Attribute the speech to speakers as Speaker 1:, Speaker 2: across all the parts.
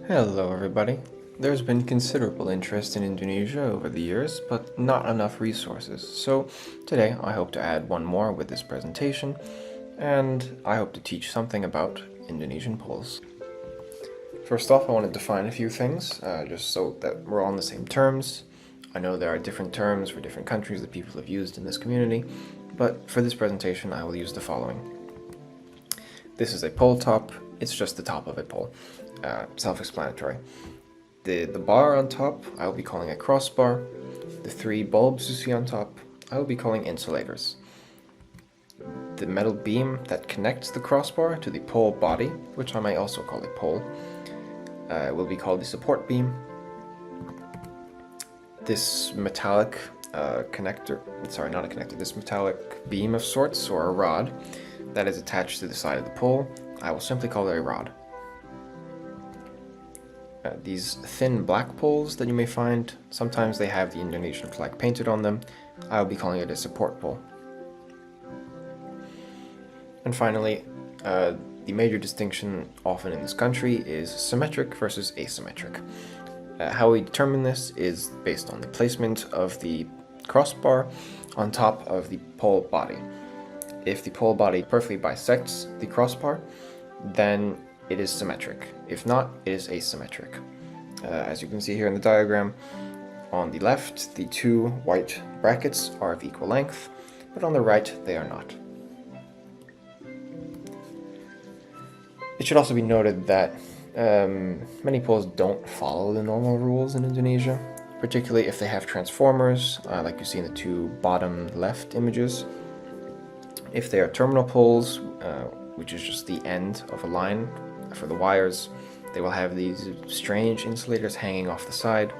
Speaker 1: Hello everybody. There's been considerable interest in Indonesia over the years, but not enough resources. So today I hope to add one more with this presentation, and I hope to teach something about Indonesian poles. First off, I want to define a few things, just so that we're all on the same terms. I know there are different terms for different countries that people have used in this community, but for this presentation I will use the following. This is a pole top. It's just the top of a pole. Self-explanatory. The bar on top I will be calling a crossbar. The three bulbs you see on top I will be calling insulators. The metal beam that connects the crossbar to the pole body, which I may also call a pole, will be called the support beam. This metallic this metallic beam of sorts, or a rod, that is attached to the side of the pole, I will simply call it a rod. These thin black poles that you may find, sometimes they have the Indonesian flag painted on them. I will be calling it a support pole. And finally, the major distinction often in this country is symmetric versus asymmetric. How we determine this is based on the placement of the crossbar on top of the pole body. If the pole body perfectly bisects the crossbar, then it is symmetric. If not, it is asymmetric. As you can see here in the diagram, on the left, the two white brackets are of equal length, but on the right, they are not. It should also be noted that many poles don't follow the normal rules in Indonesia, particularly if they have transformers, like you see in the two bottom left images. If they are terminal poles, which is just the end of a line for the wires, they will have these strange insulators hanging off the side.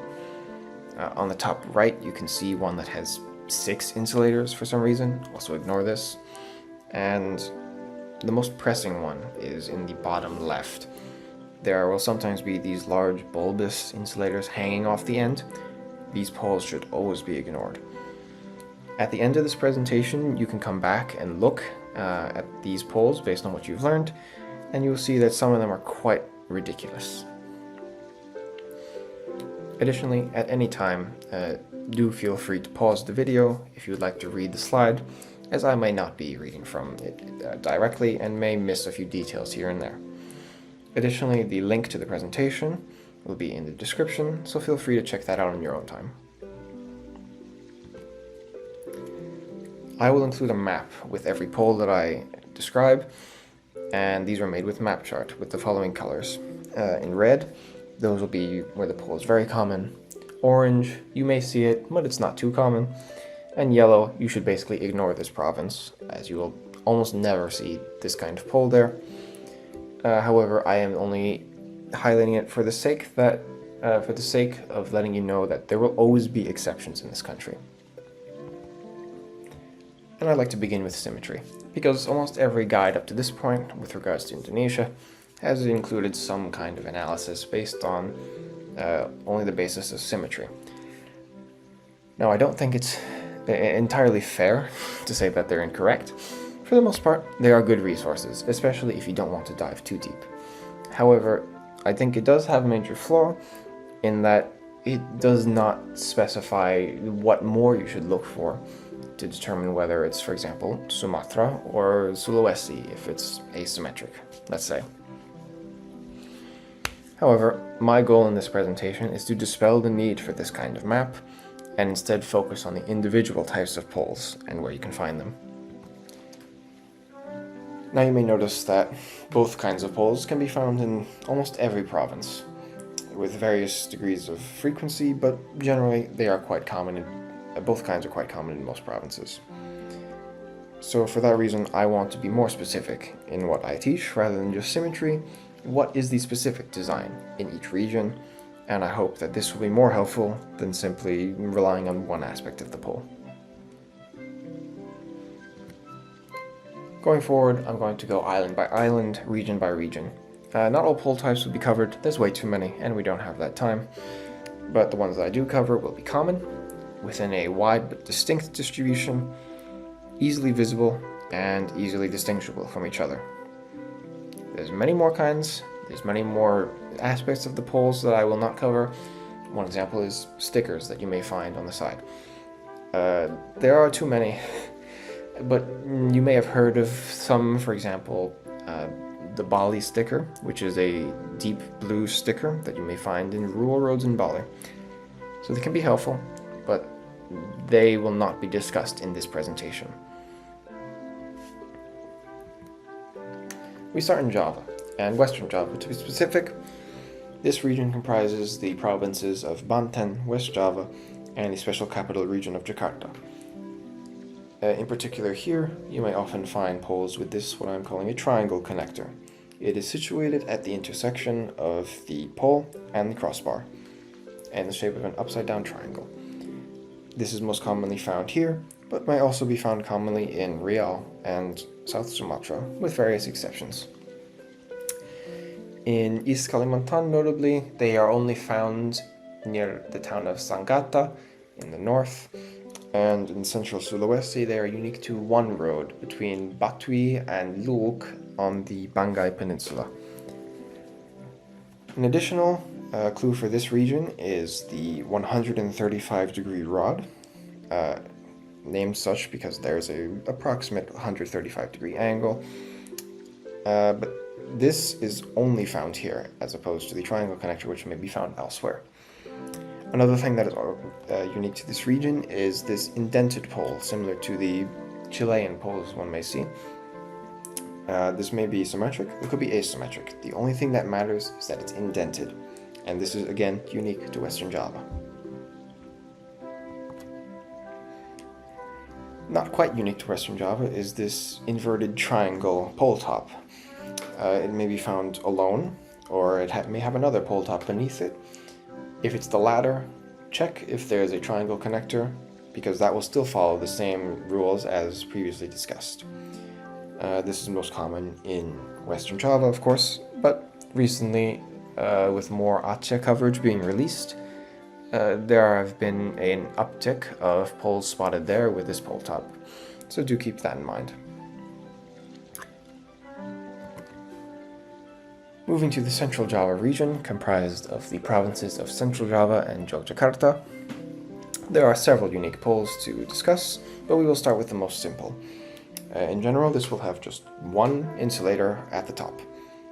Speaker 1: On the top right, you can see one that has 6 insulators for some reason. Also ignore this. And the most pressing one is in the bottom left. There will sometimes be these large bulbous insulators hanging off the end. These poles should always be ignored. At the end of this presentation, you can come back and look at these poles based on what you've learned, and you will see that some of them are quite ridiculous. Additionally, at any time, do feel free to pause the video if you would like to read the slide, as I may not be reading from it directly and may miss a few details here and there. Additionally, the link to the presentation will be in the description, so feel free to check that out on your own time. I will include a map with every pole that I describe, and these are made with map chart with the following colors. In red, those will be where the pole is very common. Orange, you may see it, but it's not too common. And yellow, you should basically ignore this province, as you will almost never see this kind of pole there. However, I am only highlighting it for the sake of letting you know that there will always be exceptions in this country. And I'd like to begin with symmetry, because almost every guide up to this point with regards to Indonesia has included some kind of analysis based on only the basis of symmetry. Now, I don't think it's entirely fair to say that they're incorrect. For the most part, they are good resources, especially if you don't want to dive too deep. However, I think it does have a major flaw in that it does not specify what more you should look for to determine whether it's, for example, Sumatra or Sulawesi, if it's asymmetric, let's say. However, my goal in this presentation is to dispel the need for this kind of map and instead focus on the individual types of poles and where you can find them. Now you may notice that both kinds of poles can be found in almost every province, with various degrees of frequency, but generally they are quite common both kinds are quite common in most provinces. So for that reason, I want to be more specific in what I teach rather than just symmetry. What is the specific design in each region? And I hope that this will be more helpful than simply relying on one aspect of the pole. Going forward, I'm going to go island by island, region by region. Not all pole types will be covered. There's way too many, and we don't have that time. But the ones that I do cover will be common, within a wide but distinct distribution, easily visible, and easily distinguishable from each other. There's many more kinds, there's many more aspects of the poles that I will not cover. One example is stickers that you may find on the side. There are too many, but you may have heard of some, for example, the Bali sticker, which is a deep blue sticker that you may find in rural roads in Bali. So they can be helpful, but they will not be discussed in this presentation. We start in Java, and Western Java to be specific. This region comprises the provinces of Banten, West Java, and the special capital region of Jakarta. In particular here, you may often find poles with this, what I'm calling a triangle connector. It is situated at the intersection of the pole and the crossbar, in the shape of an upside-down triangle. This is most commonly found here, but may also be found commonly in Riau and South Sumatra, with various exceptions. In East Kalimantan, notably, they are only found near the town of Sangatta in the north, and in central Sulawesi they are unique to one road between Batui and Luwuk on the Bangai Peninsula. An additional clue for this region is the 135-degree rod, named such because there's an approximate 135-degree angle, but this is only found here as opposed to the triangle connector, which may be found elsewhere. Another thing that is unique to this region is this indented pole, similar to the Chilean poles one may see. This may be symmetric, it could be asymmetric. The only thing that matters is that it's indented, and this is again unique to Western Java. Not quite unique to Western Java is this inverted triangle pole top. It may be found alone, or it may have another pole top beneath it. If it's the latter, check if there's a triangle connector, because that will still follow the same rules as previously discussed. This is most common in Western Java, of course, but recently, with more Aceh coverage being released, there have been an uptick of poles spotted there with this pole top, so do keep that in mind. Moving to the Central Java region, comprised of the provinces of Central Java and Yogyakarta, there are several unique poles to discuss, but we will start with the most simple. In general, this will have just one insulator at the top.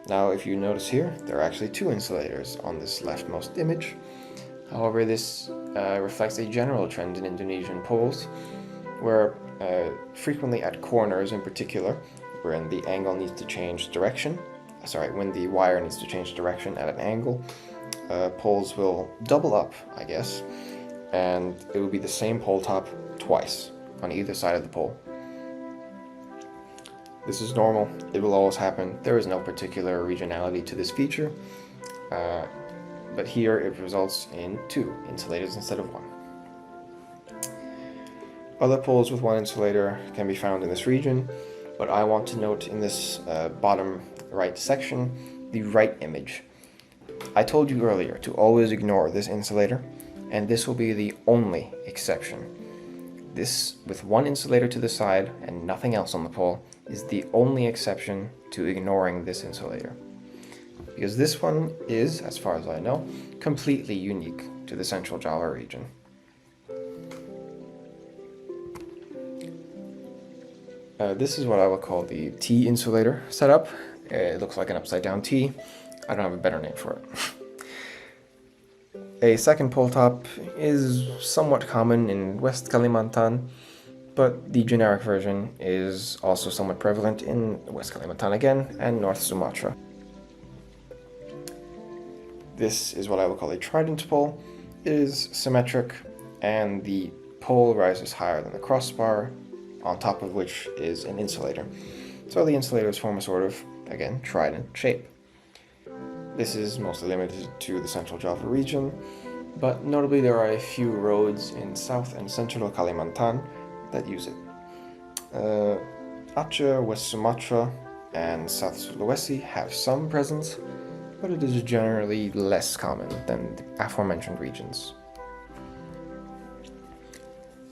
Speaker 1: Now, if you notice here, there are actually two insulators on this leftmost image. However, this reflects a general trend in Indonesian poles, where frequently at corners in particular, when the angle needs to change direction, when the wire needs to change direction at an angle, poles will double up, I guess, and it will be the same pole top twice on either side of the pole. This is normal, it will always happen. There is no particular regionality to this feature, but here it results in two insulators instead of one. Other poles with one insulator can be found in this region, but I want to note in this bottom right section the right image. I told you earlier to always ignore this insulator, and this will be the only exception. This, with one insulator to the side and nothing else on the pole, is the only exception to ignoring this insulator. Because this one is, as far as I know, completely unique to the Central Java region. This is what I will call the T insulator setup. It looks like an upside down T. I don't have a better name for it. A second pole top is somewhat common in West Kalimantan, but the generic version is also somewhat prevalent in West Kalimantan again and North Sumatra. This is what I will call a trident pole. It is symmetric, and the pole rises higher than the crossbar, on top of which is an insulator. So the insulators form a sort of, again, trident shape. This is mostly limited to the Central Java region, but notably there are a few roads in South and Central Kalimantan that use it. Aceh, West Sumatra, and South Sulawesi have some presence, but it is generally less common than the aforementioned regions.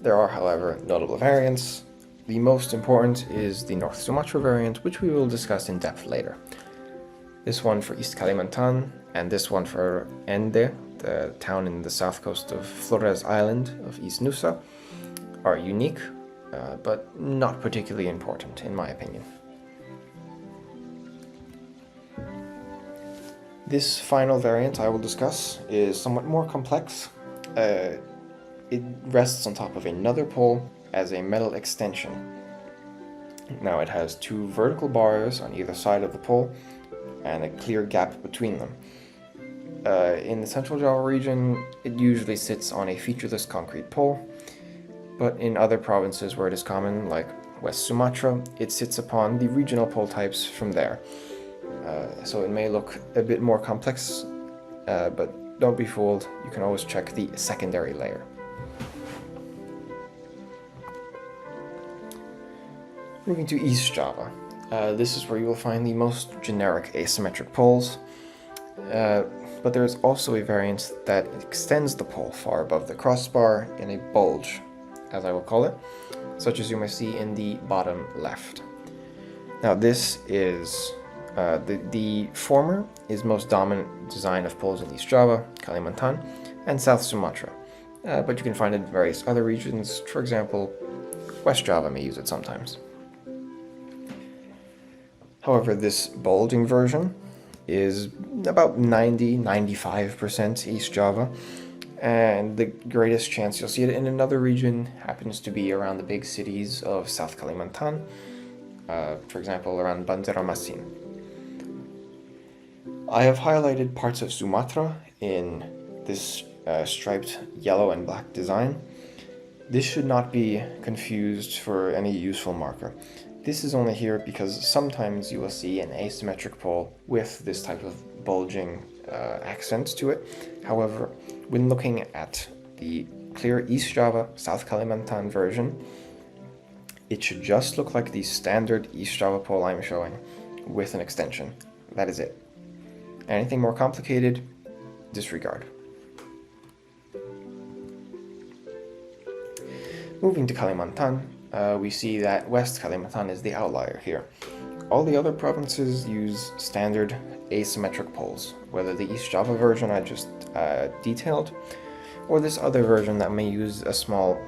Speaker 1: There are, however, notable variants. The most important is the North Sumatra variant, which we will discuss in depth later. This one for East Kalimantan, and this one for Ende, the town in the south coast of Flores Island of East Nusa, are unique, but not particularly important in my opinion. This final variant I will discuss is somewhat more complex. It rests on top of another pole as a metal extension. Now it has two vertical bars on either side of the pole and a clear gap between them. In the Central Java region, it usually sits on a featureless concrete pole, but in other provinces where it is common, like West Sumatra, it sits upon the regional pole types from there. So it may look a bit more complex, but don't be fooled, you can always check the secondary layer. Moving to East Java, this is where you will find the most generic asymmetric poles, but there is also a variant that extends the pole far above the crossbar in a bulge, as I will call it, such as you may see in the bottom left. Now this is the former is most dominant design of poles in East Java, Kalimantan, and South Sumatra, but you can find it in various other regions. For example, West Java may use it sometimes. However, this bulging version is about 90–95% East Java, and the greatest chance you'll see it in another region happens to be around the big cities of South Kalimantan, for example around Banjarmasin. I have highlighted parts of Sumatra in this striped yellow and black design. This should not be confused for any useful marker. This is only here because sometimes you will see an asymmetric pole with this type of bulging accent to it. However, when looking at the clear East Java, South Kalimantan version, it should just look like the standard East Java pole I'm showing with an extension. That is it. Anything more complicated, disregard. Moving to Kalimantan, we see that West Kalimantan is the outlier here. All the other provinces use standard asymmetric poles, whether the East Java version I just detailed, or this other version that may use a small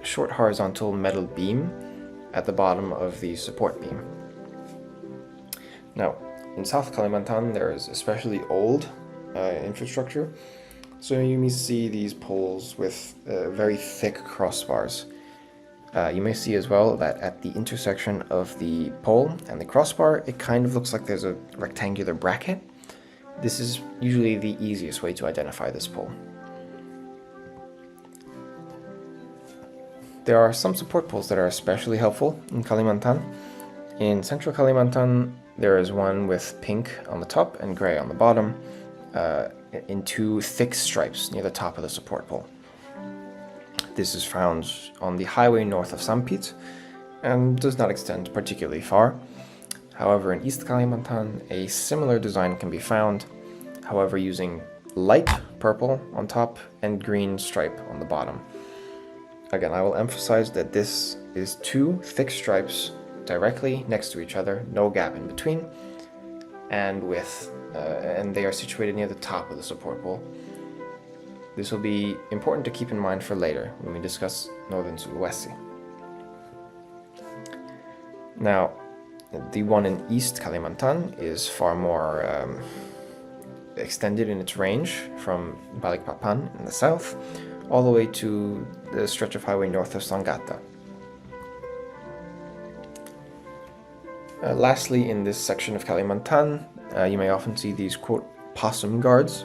Speaker 1: short horizontal metal beam at the bottom of the support beam. Now, in South Kalimantan there is especially old infrastructure, so you may see these poles with very thick crossbars. You may see as well that at the intersection of the pole and the crossbar, it kind of looks like there's a rectangular bracket. This is usually the easiest way to identify this pole. There are some support poles that are especially helpful in Kalimantan. In Central Kalimantan, there is one with pink on the top and gray on the bottom, in two thick stripes near the top of the support pole. This is found on the highway north of Sampit and does not extend particularly far. However, in East Kalimantan, a similar design can be found, however using light purple on top and green stripe on the bottom. Again, I will emphasize that this is two thick stripes directly next to each other, no gap in between, and they are situated near the top of the support pole. This will be important to keep in mind for later when we discuss Northern Sulawesi. Now, the one in East Kalimantan is far more extended in its range from Balikpapan in the south all the way to the stretch of highway north of Sangatta. Lastly, in this section of Kalimantan, you may often see these, quote, possum guards.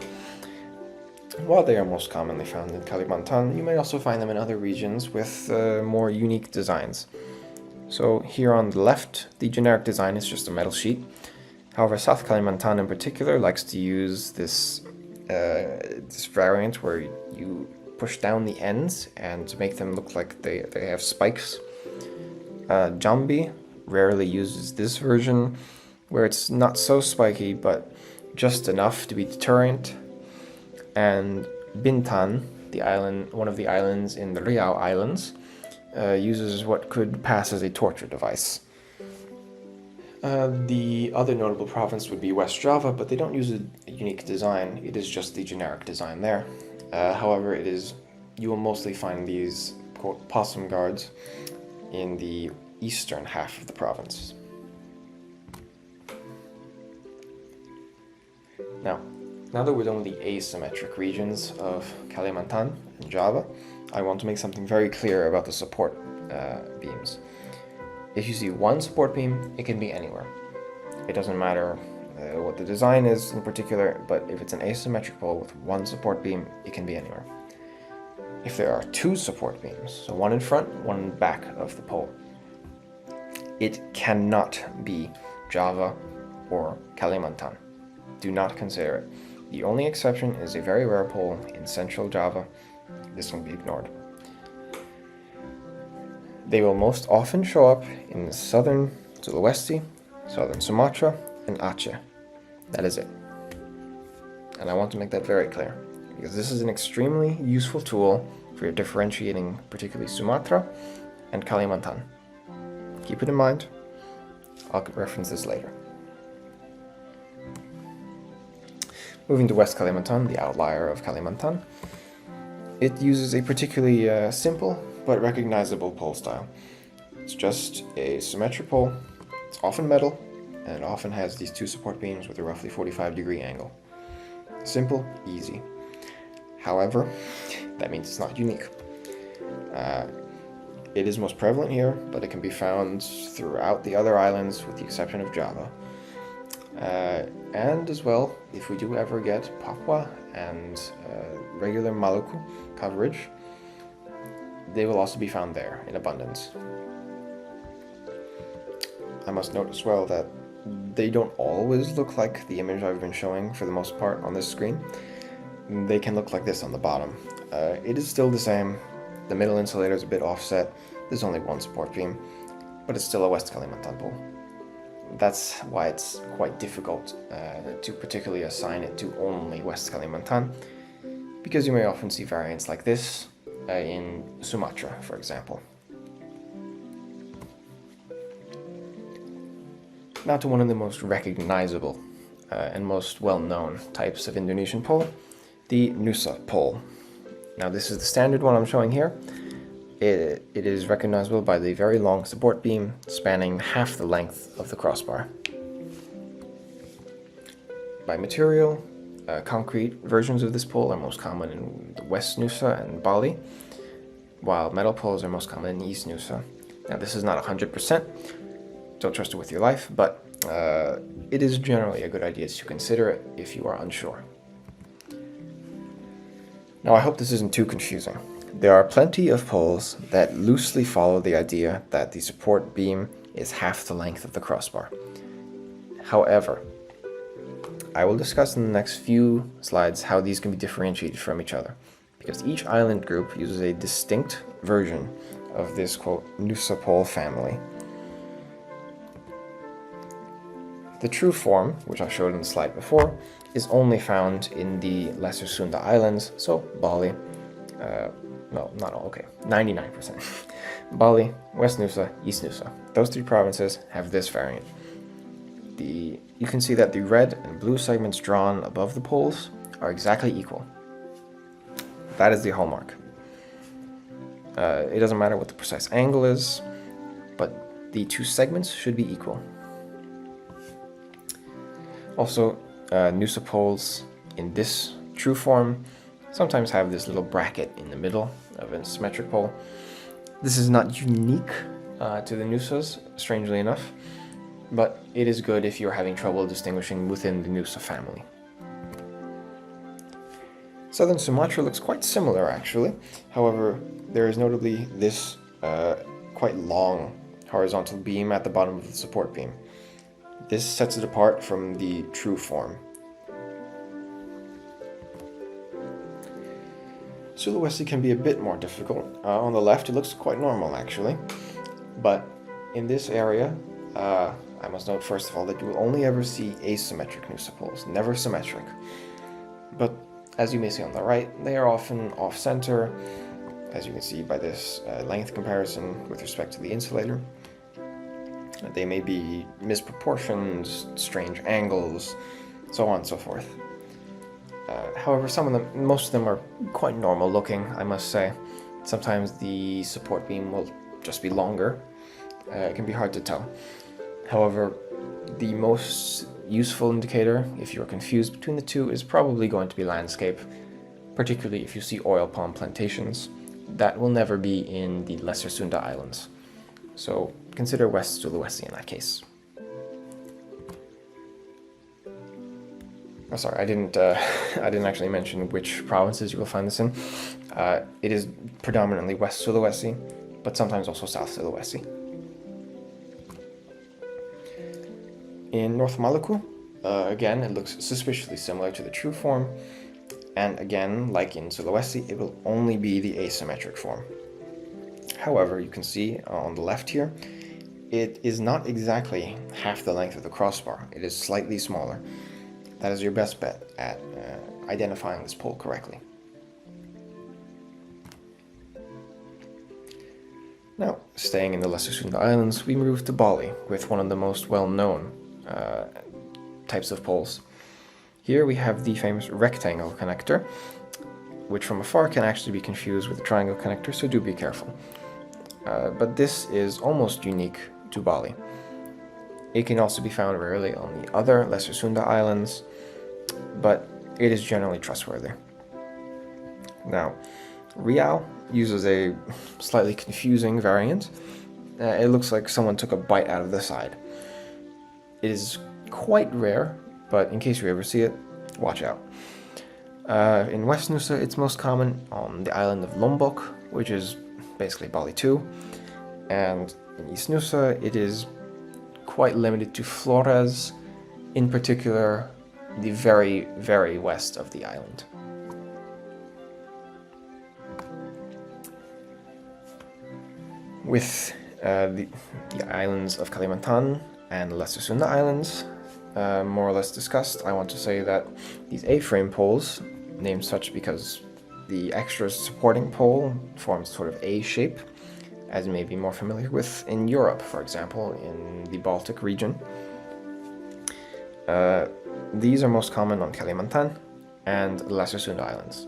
Speaker 1: While they are most commonly found in Kalimantan, you may also find them in other regions with more unique designs. So here on the left, the generic design is just a metal sheet. However, South Kalimantan in particular likes to use this variant where you push down the ends and to make them look like they have spikes. Jambi rarely uses this version, where it's not so spiky but just enough to be deterrent. And Bintan, the island, one of the islands in the Riau Islands, uses what could pass as a torture device. The other notable province would be West Java, but they don't use a unique design. It is just the generic design there. However, you will mostly find these, quote, possum guards in the eastern half of the province. Now that we're done with the asymmetric regions of Kalimantan and Java, I want to make something very clear about the support beams. If you see one support beam, it can be anywhere. It doesn't matter what the design is in particular, but if it's an asymmetric pole with one support beam, it can be anywhere. If there are two support beams, so one in front, one in back of the pole, it cannot be Java or Kalimantan. Do not consider it. The only exception is a very rare pole in central Java. This can be ignored. They will most often show up in southern Sulawesi, southern Sumatra, and Aceh. That is it. And I want to make that very clear, because this is an extremely useful tool for differentiating particularly Sumatra and Kalimantan. Keep it in mind. I'll reference this later. Moving to West Kalimantan, the outlier of Kalimantan, it uses a particularly simple but recognizable pole style. It's just a symmetric pole, it's often metal, and it often has these two support beams with a roughly 45-degree angle. Simple, easy. However, that means it's not unique. It is most prevalent here, but it can be found throughout the other islands with the exception of Java. And as well, if we do ever get Papua and regular Maluku coverage, they will also be found there in abundance. I must note as well that they don't always look like the image I've been showing for the most part on this screen. They can look like this on the bottom. It is still the same. The middle insulator is a bit offset. There's only one support beam, but it's still a West Kalimantan pole. That's why it's quite difficult to particularly assign it to only West Kalimantan, because you may often see variants like this in Sumatra, for example. Now to one of the most recognizable and most well-known types of Indonesian pole, the Nusa pole. Now this is the standard one I'm showing here. It is recognizable by the very long support beam spanning half the length of the crossbar. By material, concrete versions of this pole are most common in the West Nusa and Bali, while metal poles are most common in East Nusa. Now this is not 100%, don't trust it with your life, but it is generally a good idea to consider it if you are unsure. Now I hope this isn't too confusing. There are plenty of poles that loosely follow the idea that the support beam is half the length of the crossbar. However, I will discuss in the next few slides how these can be differentiated from each other, because each island group uses a distinct version of this, quote, Nusa pole family. The true form, which I showed in the slide before, is only found in the Lesser Sunda Islands, so Bali, no, not all, okay, 99%. Bali, West Nusa, East Nusa. Those three provinces have this variant. You can see that the red and blue segments drawn above the poles are exactly equal. That is the hallmark. It doesn't matter what the precise angle is, but the two segments should be equal. Also, Nusa poles in this true form sometimes have this little bracket in the middle of a symmetric pole. This is not unique to the Nusas, strangely enough, but it is good if you're having trouble distinguishing within the Nusa family. Southern Sumatra looks quite similar actually, however there is notably this quite long horizontal beam at the bottom of the support beam. This sets it apart from the true form. Sulawesi can be a bit more difficult. On the left it looks quite normal actually, but in this area I must note first of all that you will only ever see asymmetric Nusa poles, never symmetric. But as you may see on the right, they are often off-center, as you can see by this length comparison with respect to the insulator. They may be misproportions, strange angles, so on and so forth. However, most of them are quite normal looking, I must say. Sometimes the support beam will just be longer. It can be hard to tell. However, the most useful indicator, if you're confused between the two, is probably going to be landscape, particularly if you see oil palm plantations. That will never be in the Lesser Sunda Islands. So consider West Sulawesi in that case. Oh, sorry, I didn't actually mention which provinces you will find this in. It is predominantly West Sulawesi, but sometimes also South Sulawesi. In North Maluku, again, it looks suspiciously similar to the true form, and again, like in Sulawesi, it will only be the asymmetric form. However, you can see on the left here, it is not exactly half the length of the crossbar. It is slightly smaller. That is your best bet at identifying this pole correctly. Now, staying in the Lesser Sunda Islands, we move to Bali with one of the most well-known types of poles. Here we have the famous rectangle connector, which from afar can actually be confused with the triangle connector, so do be careful. But this is almost unique to Bali. It can also be found rarely on the other Lesser Sunda Islands, but it is generally trustworthy. Now, Riau uses a slightly confusing variant. It looks like someone took a bite out of the side. It is quite rare, but in case you ever see it, watch out. In West Nusa, it's most common on the island of Lombok, which is basically Bali too, and in East Nusa, it is quite limited to Flores, in particular, the very, very west of the island. With the islands of Kalimantan and Lesser Sunda Islands more or less discussed, I want to say that these A-frame poles, named such because the extra supporting pole forms sort of A shape, as you may be more familiar with in Europe, for example, in the Baltic region. These are most common on Kalimantan and the Lesser Sunda Islands.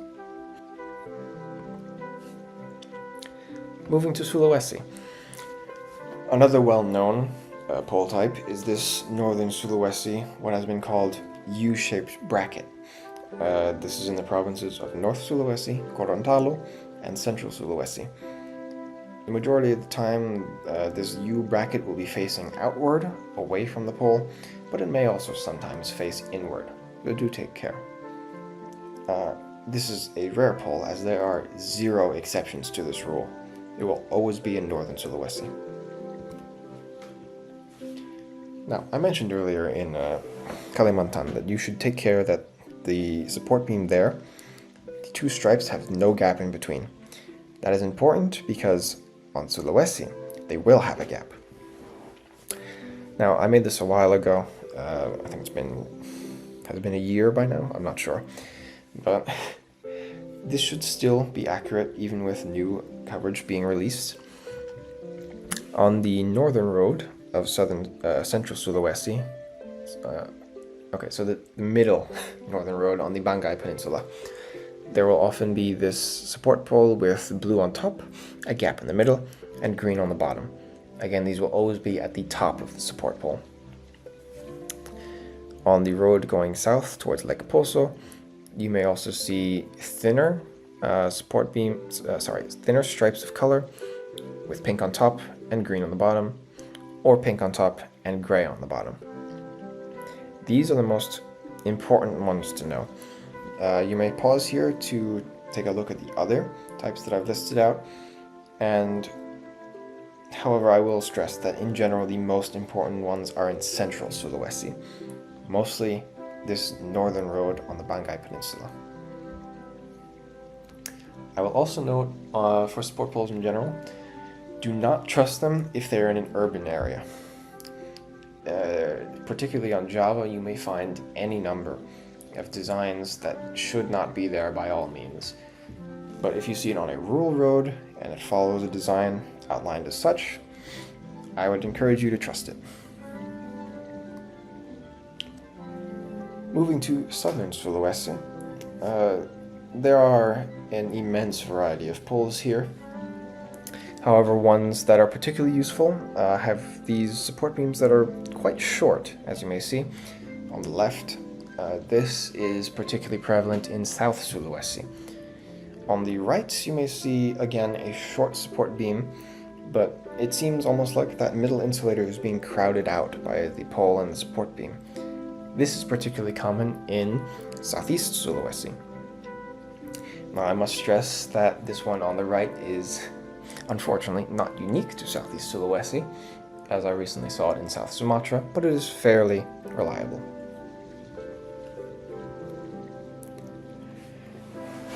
Speaker 1: Moving to Sulawesi. Another well-known pole type is this northern Sulawesi, what has been called U-shaped bracket. This is in the provinces of North Sulawesi, Gorontalo, and Central Sulawesi. The majority of the time, this U bracket will be facing outward, away from the pole, but it may also sometimes face inward, so do take care. This is a rare pole, as there are 0 exceptions to this rule. It will always be in northern Sulawesi. Now, I mentioned earlier in Kalimantan that you should take care that the support beam there, the 2 stripes have no gap in between. That is important because on Sulawesi, they will have a gap. Now, I made this a while ago. I think has it been a year by now? I'm not sure. But this should still be accurate even with new coverage being released. On the northern road of central Sulawesi, so the middle northern road on the Banggai Peninsula, there will often be this support pole with blue on top, a gap in the middle, and green on the bottom. Again, these will always be at the top of the support pole. On the road going south towards Lake Poso, you may also see thinner thinner stripes of color with pink on top and green on the bottom, or pink on top and gray on the bottom. These are the most important ones to know. You may pause here to take a look at the other types that I've listed out, and however, I will stress that in general the most important ones are in central Sulawesi, mostly this northern road on the Banggai Peninsula. I will also note for support poles in general, do not trust them if they're in an urban area. Particularly on Java, you may find any number of designs that should not be there by all means. But if you see it on a rural road and it follows a design outlined as such, I would encourage you to trust it. Moving to southern Sulawesi, there are an immense variety of poles here. However, ones that are particularly useful have these support beams that are quite short, as you may see. On the left, this is particularly prevalent in South Sulawesi. On the right, you may see, again, a short support beam, but it seems almost like that middle insulator is being crowded out by the pole and the support beam. This is particularly common in Southeast Sulawesi. Now, I must stress that this one on the right is, unfortunately, not unique to Southeast Sulawesi, as I recently saw it in South Sumatra, but it is fairly reliable.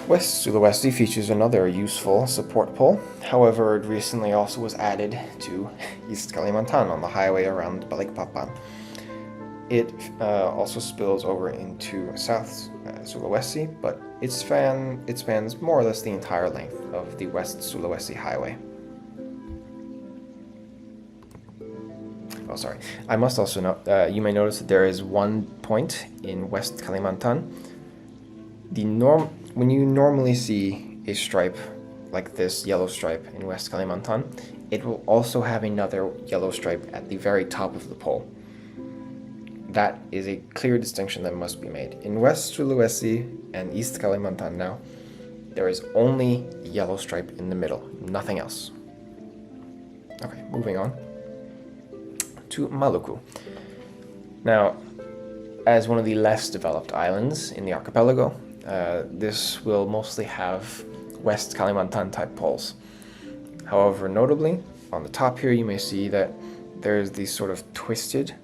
Speaker 1: West Sulawesi features another useful support pole. However, it recently also was added to East Kalimantan on the highway around Balikpapan. It also spills over into South Sulawesi, but it spans more or less the entire length of the West Sulawesi highway. Oh, sorry. I must also note, you may notice that there is one point in West Kalimantan. When you normally see a stripe like this, yellow stripe in West Kalimantan, it will also have another yellow stripe at the very top of the pole. That is a clear distinction that must be made. In West Sulawesi and East Kalimantan now, there is only a yellow stripe in the middle, nothing else. Okay, moving on to Maluku. Now, as one of the less developed islands in the archipelago, this will mostly have West Kalimantan type poles. However, notably, on the top here you may see that there's these sort of twisted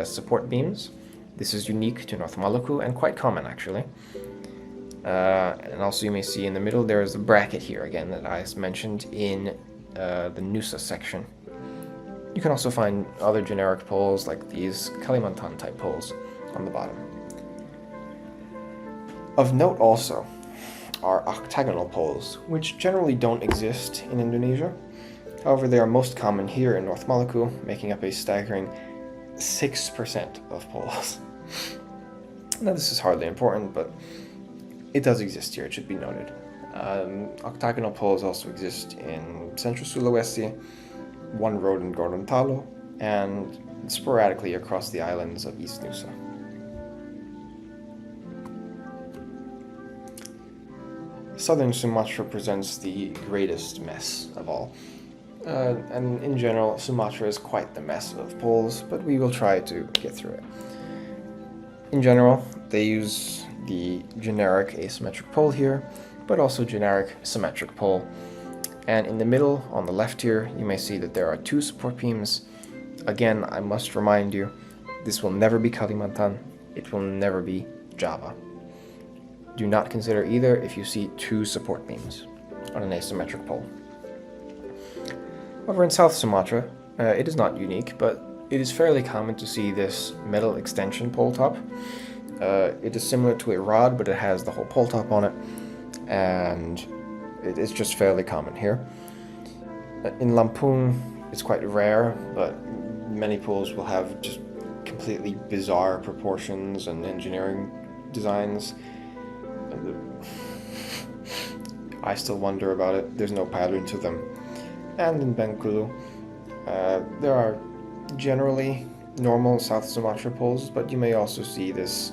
Speaker 1: support beams. This is unique to North Maluku and quite common actually. And also you may see in the middle there is a bracket here again that I mentioned in the Nusa section. You can also find other generic poles like these Kalimantan type poles on the bottom. Of note also are octagonal poles, which generally don't exist in Indonesia. However, they are most common here in North Maluku, making up a staggering 6% of poles. Now, this is hardly important, but it does exist here, it should be noted. Octagonal poles also exist in Central Sulawesi, one road in Gorontalo, and sporadically across the islands of East Nusa. Southern Sumatra presents the greatest mess of all. And in general, Sumatra is quite the mess of poles, but we will try to get through it. In general, they use the generic asymmetric pole here, but also generic symmetric pole. And in the middle, on the left here, you may see that there are two support beams. Again, I must remind you, this will never be Kalimantan, it will never be Java. Do not consider either if you see two support beams on an asymmetric pole. However, in South Sumatra, it is not unique, but it is fairly common to see this metal extension pole top. It is similar to a rod, but it has the whole pole top on it, and it is just fairly common here. In Lampung, it's quite rare, but many poles will have just completely bizarre proportions and engineering designs. I still wonder about it. There's no pattern to them. And in Bengkulu, there are generally normal South Sumatra poles, but you may also see this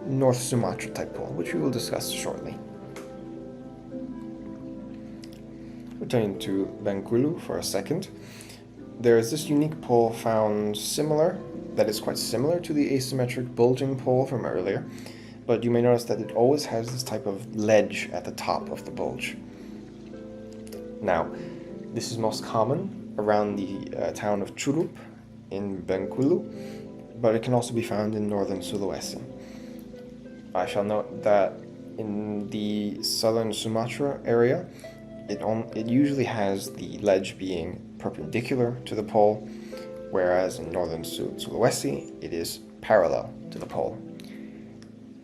Speaker 1: North Sumatra type pole, which we will discuss shortly. Returning to Bengkulu for a second, there is this unique pole found that is quite similar to the asymmetric bulging pole from earlier, but you may notice that it always has this type of ledge at the top of the bulge. Now, this is most common around the town of Curup in Bengkulu, but it can also be found in northern Sulawesi. I shall note that in the southern Sumatra area, it usually has the ledge being perpendicular to the pole, whereas in northern Sulawesi, it is parallel to the pole.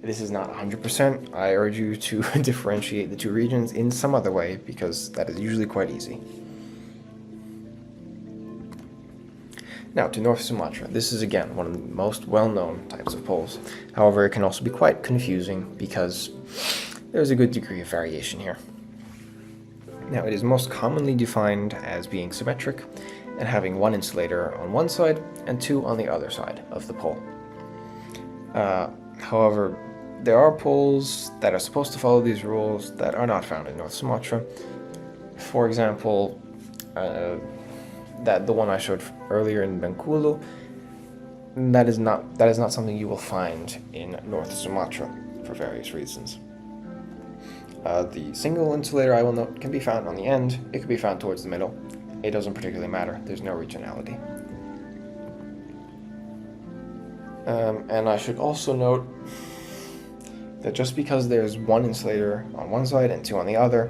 Speaker 1: This is not 100%. I urge you to differentiate the two regions in some other way, because that is usually quite easy. Now, to North Sumatra. This is again one of the most well-known types of poles. However, it can also be quite confusing because there's a good degree of variation here. Now, it is most commonly defined as being symmetric and having one insulator on one side and two on the other side of the pole. However, there are poles that are supposed to follow these rules that are not found in North Sumatra. For example, the one I showed earlier in Bengkulu, that is not something you will find in North Sumatra for various reasons. The single insulator, I will note, can be found on the end. It can be found towards the middle. It doesn't particularly matter. There's no regionality. And I should also note that just because there's one insulator on one side and two on the other,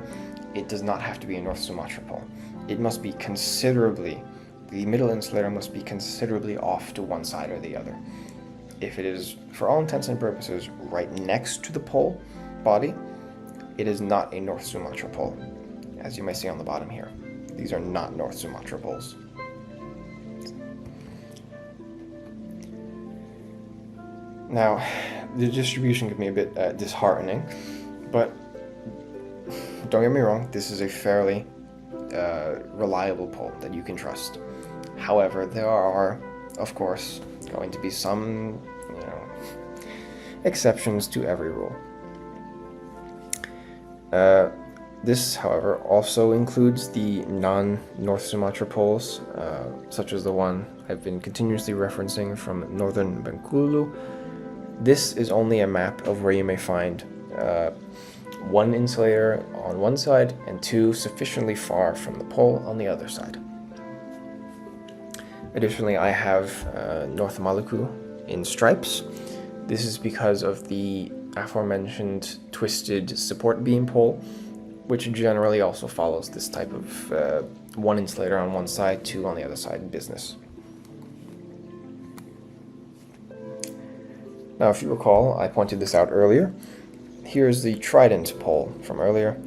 Speaker 1: it does not have to be a North Sumatra pole. It must be considerably, the middle insulator must be considerably off to one side or the other. If it is, for all intents and purposes, right next to the pole body, it is not a North Sumatra pole, as you may see on the bottom here. These are not North Sumatra poles. Now, the distribution can be a bit disheartening, but don't get me wrong, this is a fairly reliable pole that you can trust. However, there are, of course, going to be some, exceptions to every rule. This, however, also includes the non-North Sumatra poles, such as the one I've been continuously referencing from northern Bengkulu. This is only a map of where you may find one insulator on one side and two sufficiently far from the pole on the other side. Additionally, I have North Maluku in stripes. This is because of the aforementioned twisted support beam pole, which generally also follows this type of one insulator on one side, two on the other side business. Now, if you recall, I pointed this out earlier. Here's the trident pole from earlier.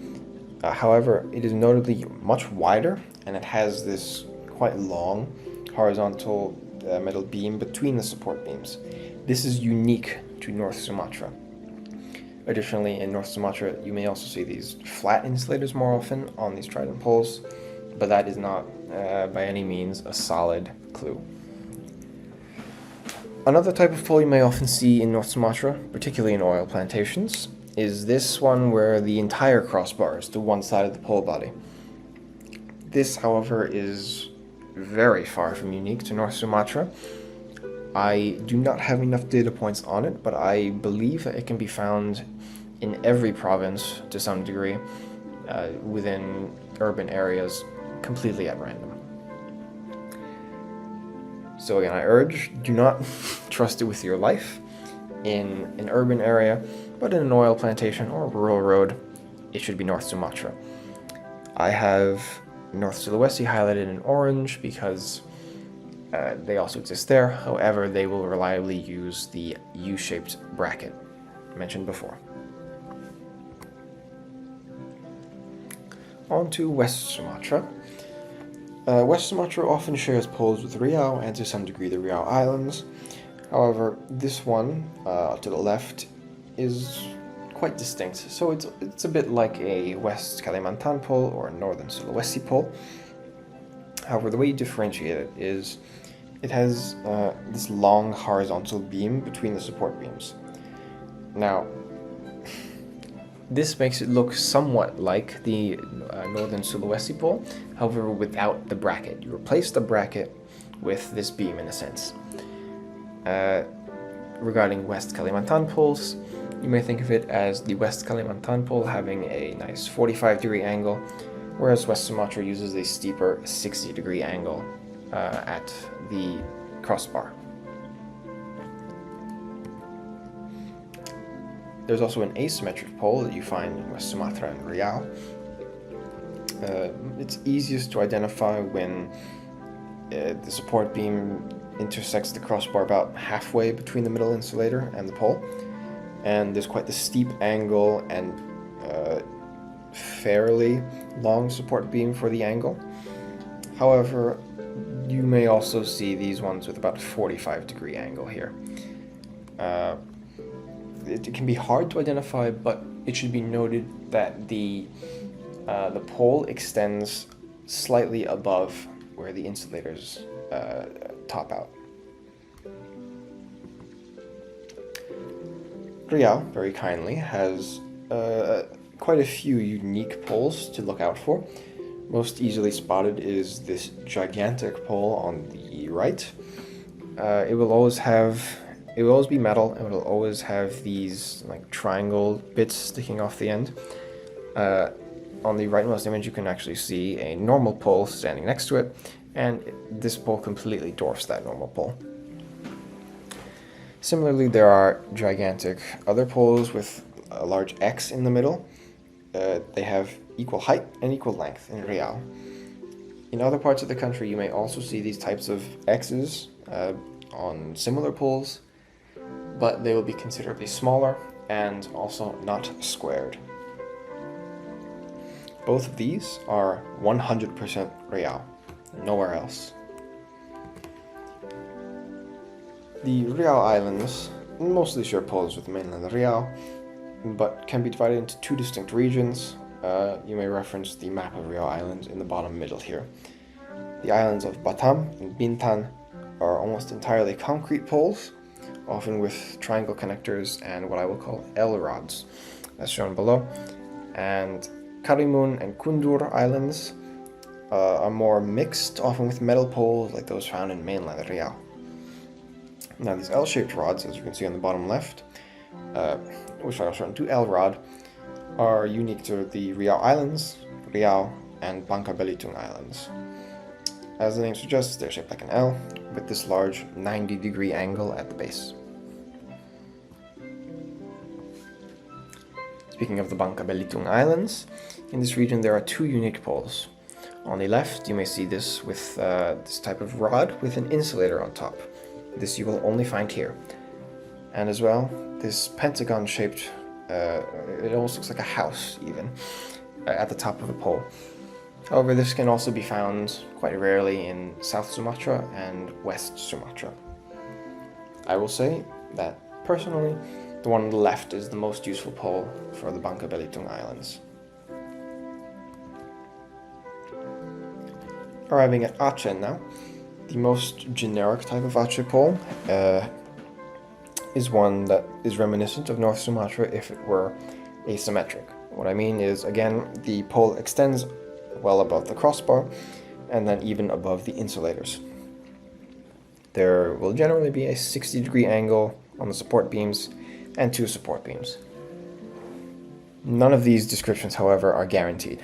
Speaker 1: However, it is notably much wider, and it has this quite long horizontal metal beam between the support beams. This is unique to North Sumatra. Additionally, in North Sumatra, you may also see these flat insulators more often on these trident poles, but that is not by any means a solid clue. Another type of pole you may often see in North Sumatra, particularly in oil plantations, is this one where the entire crossbar is to one side of the pole body. This, however, is very far from unique to North Sumatra. I do not have enough data points on it, but I believe that it can be found in every province to some degree within urban areas completely at random. So again, I urge, do not trust it with your life in an urban area, but in an oil plantation or a rural road, it should be North Sumatra. I have North Sulawesi highlighted in orange because they also exist there. However, they will reliably use the U-shaped bracket mentioned before. On to West Sumatra. West Sumatra often shares poles with Riau and to some degree the Riau Islands. However, this one to the left is quite distinct, so it's a bit like a West Kalimantan pole or a Northern Sulawesi pole. However, the way you differentiate it is it has this long horizontal beam between the support beams. Now, this makes it look somewhat like the Northern Sulawesi pole, however without the bracket. You replace the bracket with this beam in a sense. Regarding West Kalimantan poles, you may think of it as the West Kalimantan pole having a nice 45-degree angle, whereas West Sumatra uses a steeper 60-degree angle at the crossbar. There's also an asymmetric pole that you find in West Sumatra and Riau. It's easiest to identify when the support beam intersects the crossbar about halfway between the middle insulator and the pole, and there's quite the steep angle and fairly long support beam for the angle. However, You may also see these ones with about 45-degree angle here. It can be hard to identify, but it should be noted that the pole extends slightly above where the insulators top out. Riau, very kindly, has quite a few unique poles to look out for. Most easily spotted is this gigantic pole on the right. It will always be metal, and it will always have these like triangle bits sticking off the end. On the rightmost image, you can actually see a normal pole standing next to it, and this pole completely dwarfs that normal pole. Similarly, there are gigantic other poles with a large X in the middle. They have equal height and equal length in Riau. In other parts of the country, you may also see these types of X's on similar poles, but they will be considerably smaller and also not squared. Both of these are 100% Riau, nowhere else. The Riau Islands mostly share poles with mainland Riau, but can be divided into two distinct regions. You may reference the map of Riau Islands in the bottom middle here. The islands of Batam and Bintan are almost entirely concrete poles, often with triangle connectors and what I will call L rods, as shown below. And Karimun and Kundur Islands are more mixed, often with metal poles like those found in mainland Riau. Now these L-shaped rods, as you can see on the bottom left, which are shortened to L-rod, are unique to the Riau Islands, Riau, and Bangka Belitung Islands. As the name suggests, they're shaped like an L, with this large 90-degree angle at the base. Speaking of the Bangka Belitung Islands, in this region there are two unique poles. On the left, you may see this with this type of rod with an insulator on top. This you will only find here. And as well, this pentagon-shaped, it almost looks like a house even, at the top of the pole. However, this can also be found quite rarely in South Sumatra and West Sumatra. I will say that, personally, the one on the left is the most useful pole for the Bangka Belitung Islands. Arriving at Aceh now, the most generic type of Aceh pole is one that is reminiscent of North Sumatra if it were asymmetric. What I mean is, again, the pole extends well above the crossbar and then even above the insulators. There will generally be a 60-degree angle on the support beams and two support beams. None of these descriptions, however, are guaranteed.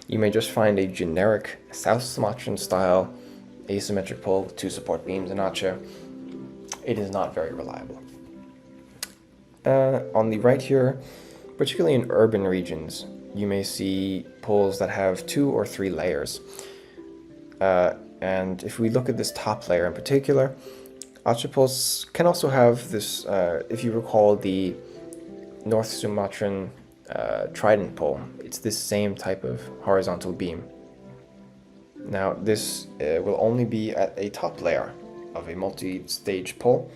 Speaker 1: You may just find a generic South Sumatran style asymmetric pole with two support beams in Aceh. It is not very reliable. On the right here, particularly in urban regions, you may see poles that have 2 or 3 layers. And if we look at this top layer in particular, Aceh poles can also have this, if you recall the North Sumatran trident pole, it's this same type of horizontal beam. Now this will only be at a top layer of a multi-stage pole.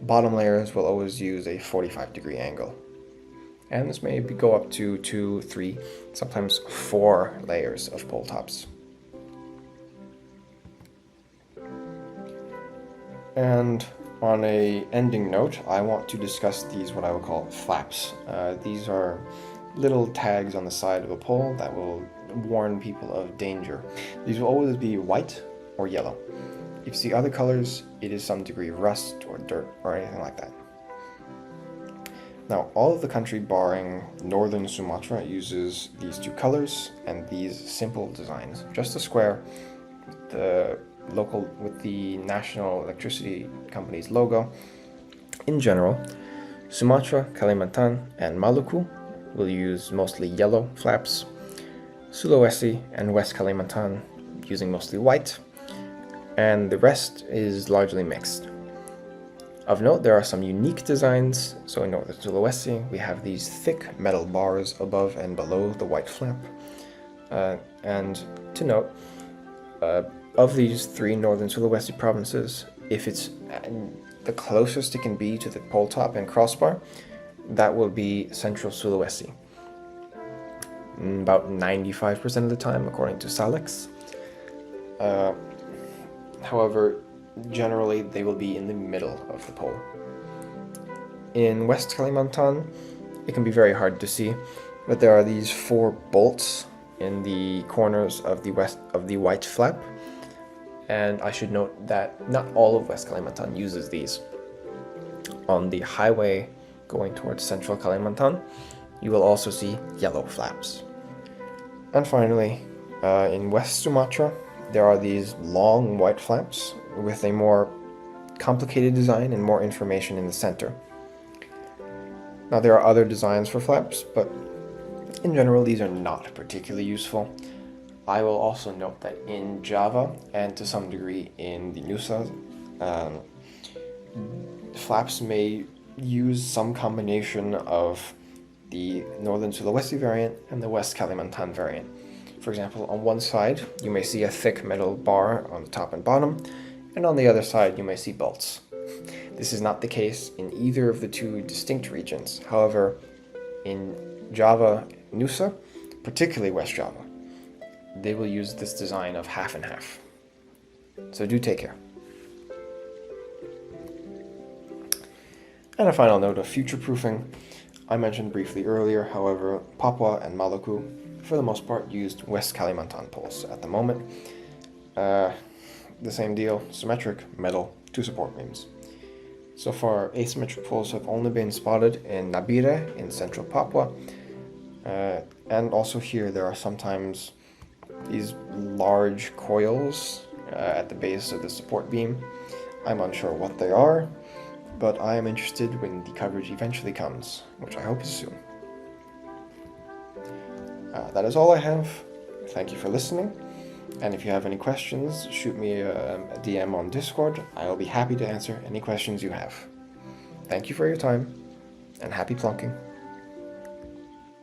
Speaker 1: Bottom layers will always use a 45-degree angle. And this may go up to 2, 3, sometimes 4 layers of pole tops. And on a ending note, I want to discuss these what I will call flaps. These are little tags on the side of a pole that will warn people of danger. These will always be white or yellow. If you see other colors, it is some degree of rust or dirt or anything like that. Now, all of the country barring northern Sumatra uses these two colors and these simple designs. Just a square, the local with the national electricity company's logo. In general, Sumatra, Kalimantan, and Maluku will use mostly yellow flaps. Sulawesi and West Kalimantan using mostly white, and the rest is largely mixed. Of note, there are some unique designs. So in northern Sulawesi, we have these thick metal bars above and below the white flap. And to note, of these three northern Sulawesi provinces, if it's the closest it can be to the pole top and crossbar, that will be central Sulawesi. About 95% of the time, according to Salex. However, generally they will be in the middle of the pole. In West Kalimantan, it can be very hard to see, but there are these 4 bolts in the corners of the white flap, and I should note that not all of West Kalimantan uses these. On the highway going towards central Kalimantan, you will also see yellow flaps. And finally, in West Sumatra, there are these long white flaps with a more complicated design and more information in the center. Now, there are other designs for flaps, but in general, these are not particularly useful. I will also note that in Java, and to some degree in the Nusa, flaps may use some combination of the Northern Sulawesi variant and the West Kalimantan variant. For example, on one side, you may see a thick metal bar on the top and bottom, and on the other side, you may see bolts. This is not the case in either of the two distinct regions. However, in Java, Nusa, particularly West Java, they will use this design of half and half. So do take care. And a final note of future-proofing. I mentioned briefly earlier, however, Papua and Maluku, for the most part, used West Kalimantan poles at the moment. The same deal, symmetric, metal, 2 support beams. So far, asymmetric poles have only been spotted in Nabire in central Papua, and also here there are sometimes these large coils at the base of the support beam. I'm unsure what they are, but I am interested when the coverage eventually comes, which I hope is soon. That is all I have. Thank you for listening, and if you have any questions, shoot me a DM on Discord. I will be happy to answer any questions you have. Thank you for your time, and happy plunking.